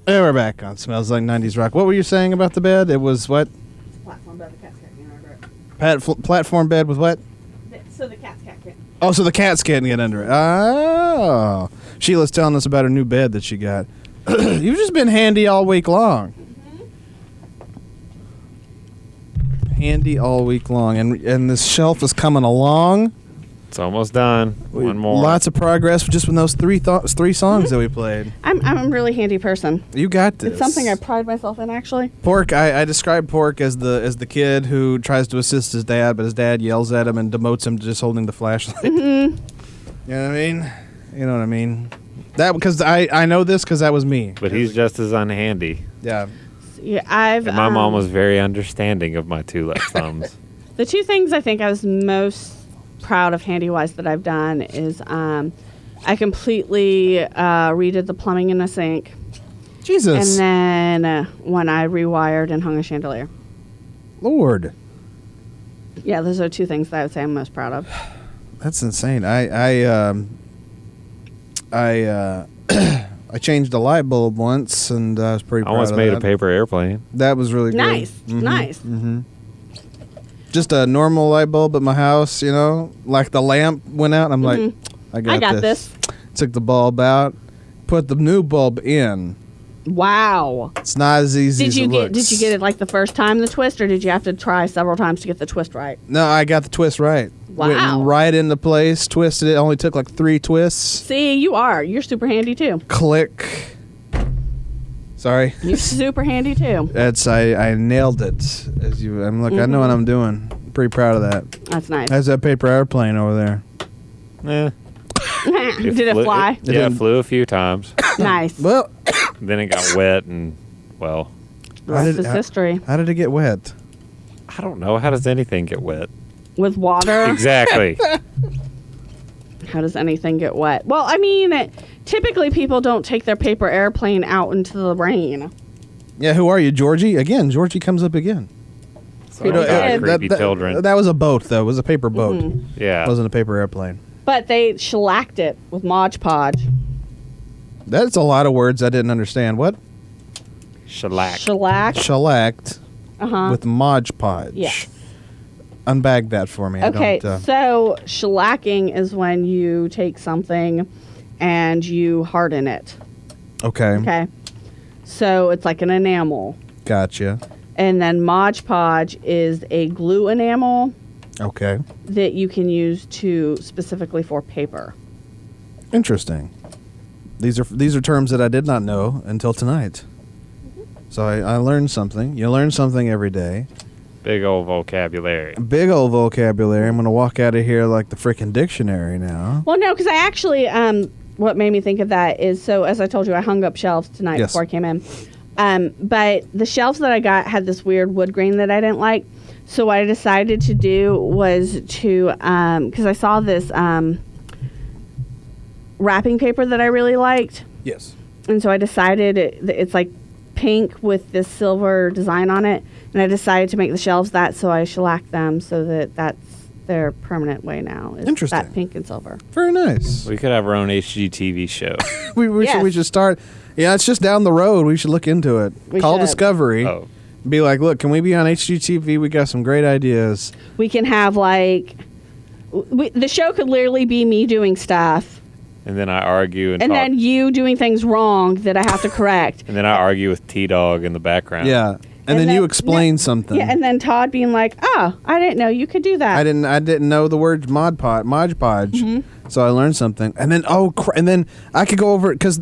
And we're back on Smells Like 90's Rock. What were you saying about the bed? It was what? Platform bed, the cats can't get under it. Platform bed with what? So the cats can't get. Oh, so the cats can't get under it. Oh. Sheila's telling us about her new bed that she got. You've just been handy all week long. Handy all week long. And this shelf is coming along. It's almost done. One more. Lots of progress just with those three songs that we played. I'm a really handy person. You got this. It's something I pride myself in, actually. Pork, I describe Pork as the kid who tries to assist his dad, but his dad yells at him and demotes him to just holding the flashlight. You know what I mean? You know what I mean? That because I know this because that was me. But he's just as unhandy. Yeah. Yeah, And my mom was very understanding of my two left thumbs. The two things I think I was most proud of handy-wise that I've done is I completely redid the plumbing in the sink. Jesus. And then when I rewired and hung a chandelier. Lord. Yeah, those are two things that I would say I'm most proud of. That's insane. I changed a light bulb once, and I was pretty proud of that. I almost made a paper airplane. That was really good. Nice. Mm-hmm. Nice. Mm-hmm. Just a normal light bulb at my house, you know, like the lamp went out. I'm like, I got this. Took the bulb out, put the new bulb in. Wow. It's not as easy as it looks. Did you get it like the first time, the twist, or did you have to try several times to get the twist right? No, I got the twist right. Wow. Went right into place, twisted it. Only took like 3 twists. See, you're super handy too. Click. Sorry. You're super handy too. I nailed it. I know what I'm doing. Pretty proud of that. That's nice. How's that paper airplane over there? Did it fly? It flew a few times. Nice. Well, then it got wet and, well. The rest is history. How did it get wet? I don't know. How does anything get wet? With water? Exactly. How does anything get wet? Well, I mean, typically people don't take their paper airplane out into the rain. Yeah, who are you, Georgie? Again, Georgie comes up again. Creepy children. That was a boat, though. It was a paper boat. Mm-hmm. Yeah. It wasn't a paper airplane. But they shellacked it with Mod Podge. That's a lot of words I didn't understand. What? Shellac. Shellacked with Mod Podge. Yeah. Unbag that for me. Okay, so shellacking is when you take something and you harden it. Okay. Okay. So it's like an enamel. Gotcha. And then Mod Podge is a glue enamel. Okay. That you can use specifically for paper. Interesting. These are terms that I did not know until tonight. So I learned something. You learn something every day. Big old vocabulary. Big old vocabulary. I'm going to walk out of here like the freaking dictionary now. Well, no, because I actually, what made me think of that is, so as I told you, I hung up shelves tonight before I came in. But the shelves that I got had this weird wood grain that I didn't like. So what I decided to do was to, because I saw this wrapping paper that I really liked. Yes. And so I decided it's like pink with this silver design on it. And I decided to make the shelves that, so I shellacked them so that's their permanent way now. Interesting. That pink and silver. Very nice. We could have our own HGTV show. we should start. Yeah, it's just down the road. We should look into it. Call Discovery. Oh. Be like, look, can we be on HGTV? We got some great ideas. We can have the show could literally be me doing stuff. And then I argue and then you doing things wrong that I have to correct. And then I argue with T-Dog in the background. Yeah. And then you explain something. Yeah, and then Todd being like, "Oh, I didn't know you could do that." I didn't know the word Mod Podge. So I learned something. And then and then I could go over it because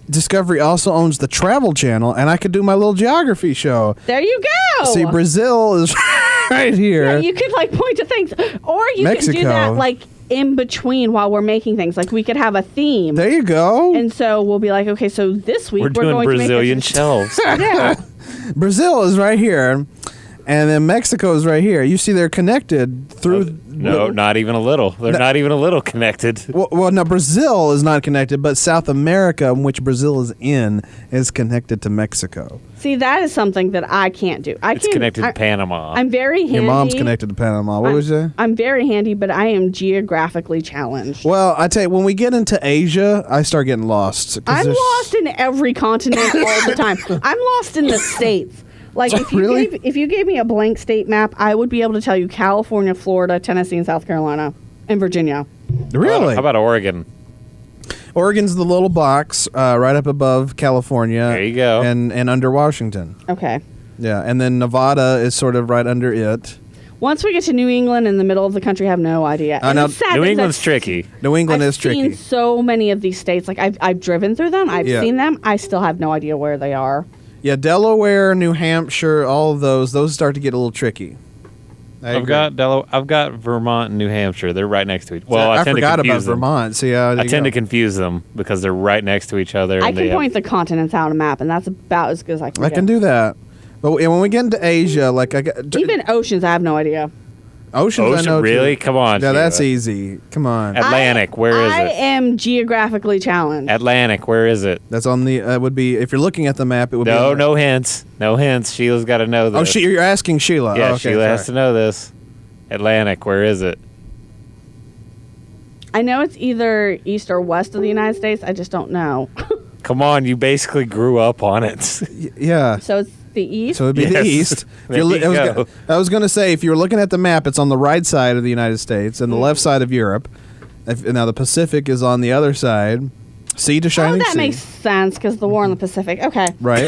Discovery also owns the Travel Channel, and I could do my little geography show. There you go. See, Brazil is right here. Yeah, you could point to things, or you Mexico. can do that in between while we're making things. Like we could have a theme. There you go. And so we'll be like, okay, so this week we're doing going Brazilian to make shelves. Yeah. Brazil is right here, and then Mexico is right here. You see, they're connected through No, not even a little. They're not even a little connected. Well, no, Brazil is not connected, but South America, which Brazil is in, is connected to Mexico. See, that is something that I can't do. It's connected to Panama. I'm very handy. Your mom's connected to Panama. What was that? I'm very handy, but I am geographically challenged. Well, I tell you, when we get into Asia, I start getting lost. I'm lost in every continent all the time. I'm lost in the states. Like if you gave me a blank state map, I would be able to tell you California, Florida, Tennessee, and South Carolina, and Virginia. Really? How about Oregon? Oregon's the little box right up above California. There you go. And under Washington. Okay. Yeah, and then Nevada is sort of right under it. Once we get to New England in the middle of the country, I have no idea. New England's tricky. New England is tricky. I've seen so many of these states. Like I've driven through them. I've seen them. I still have no idea where they are. Yeah, Delaware, New Hampshire, all of those start to get a little tricky. I've got Vermont and New Hampshire. They're right next to each other. Well, I forgot about Vermont. So yeah, I tend to confuse them because they're right next to each other. I can point the continents out on a map, and that's about as good as I can. I can do that. But when we get into Asia, like even oceans, I have no idea. Oceans, I know really? too. Come on. Yeah, Sheila. that's easy. Come on. Atlantic, where is it? I am geographically challenged. Atlantic, where is it? That's on the. Would be if you're looking at the map. It would be. No hints. No hints. Sheila's got to know this. Oh, you're asking Sheila. Yeah, okay, Sheila has to know this. Atlantic, where is it? I know it's either east or west of the United States. I just don't know. Come on, you basically grew up on it. Yeah. So it's the east? So it'd be the east. I was going to say, if you're looking at the map, it's on the right side of the United States and the left side of Europe. Now the Pacific is on the other side. Sea to shining sea. That makes sense because the war in the Pacific. Okay. Right.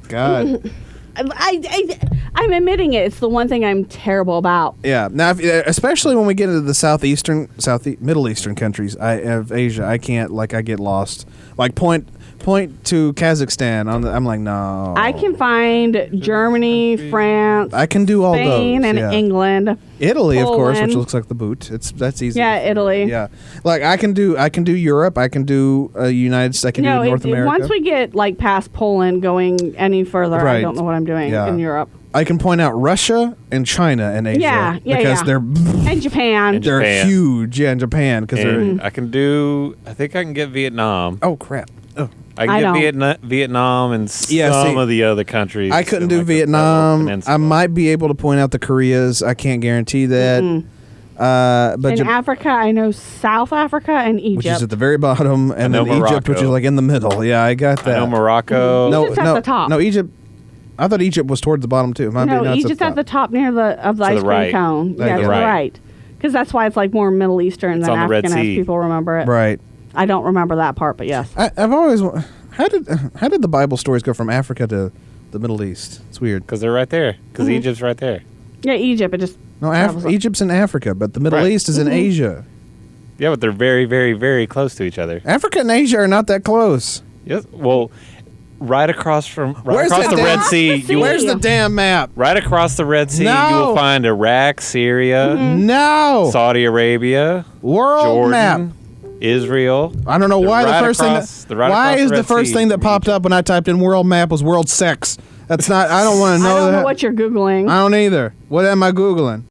God. I'm admitting it. It's the one thing I'm terrible about. Yeah. Now, especially when we get into the Middle Eastern countries of Asia, I can't. Like, I get lost. Like point to Kazakhstan. I'm like, no. I can find Germany, France. I can do all Spain those. and England. Italy, Poland. of course, which looks like the boot. That's easy. Yeah, Italy. Yeah, like I can do Europe. I can do United States. I can do North America. Once we get like past Poland, going any further, right. I don't know what I'm doing in Europe. I can point out Russia and China and Asia. Yeah, because they're and Japan. They're huge. Yeah, in Japan because they're. I think I can get Vietnam. Oh crap. Oh. I can get Vietnam and some of the other countries. I couldn't do Vietnam. I might be able to point out the Koreas. I can't guarantee that. But in Africa, I know South Africa and Egypt. Which is at the very bottom, and then Morocco. Egypt, which is like in the middle. Yeah, I got that. I know Morocco. Egypt's at the top. No, Egypt. I thought Egypt was towards the bottom too. Egypt's at the top near the ice cream cone. Yeah, to the right. Because that's why it's like more Middle Eastern than African, as people remember it. Right. I don't remember that part, but yes. I've always. How did the Bible stories go from Africa to the Middle East? It's weird. Because they're right there. Because Egypt's right there. Yeah, Egypt. It just Egypt's in Africa, but the Middle East is in Asia. Yeah, but they're very, very, very close to each other. Africa and Asia are not that close. Yes. Well, right across the Red Sea. Where's the damn map? Right across the Red Sea, you will find Iraq, Syria, Saudi Arabia, world Jordan, map. Israel. I don't know why the first thing that popped up when I typed in world map was world sex. That's not. I don't want to know. I don't know what you're Googling. I don't either. What am I Googling?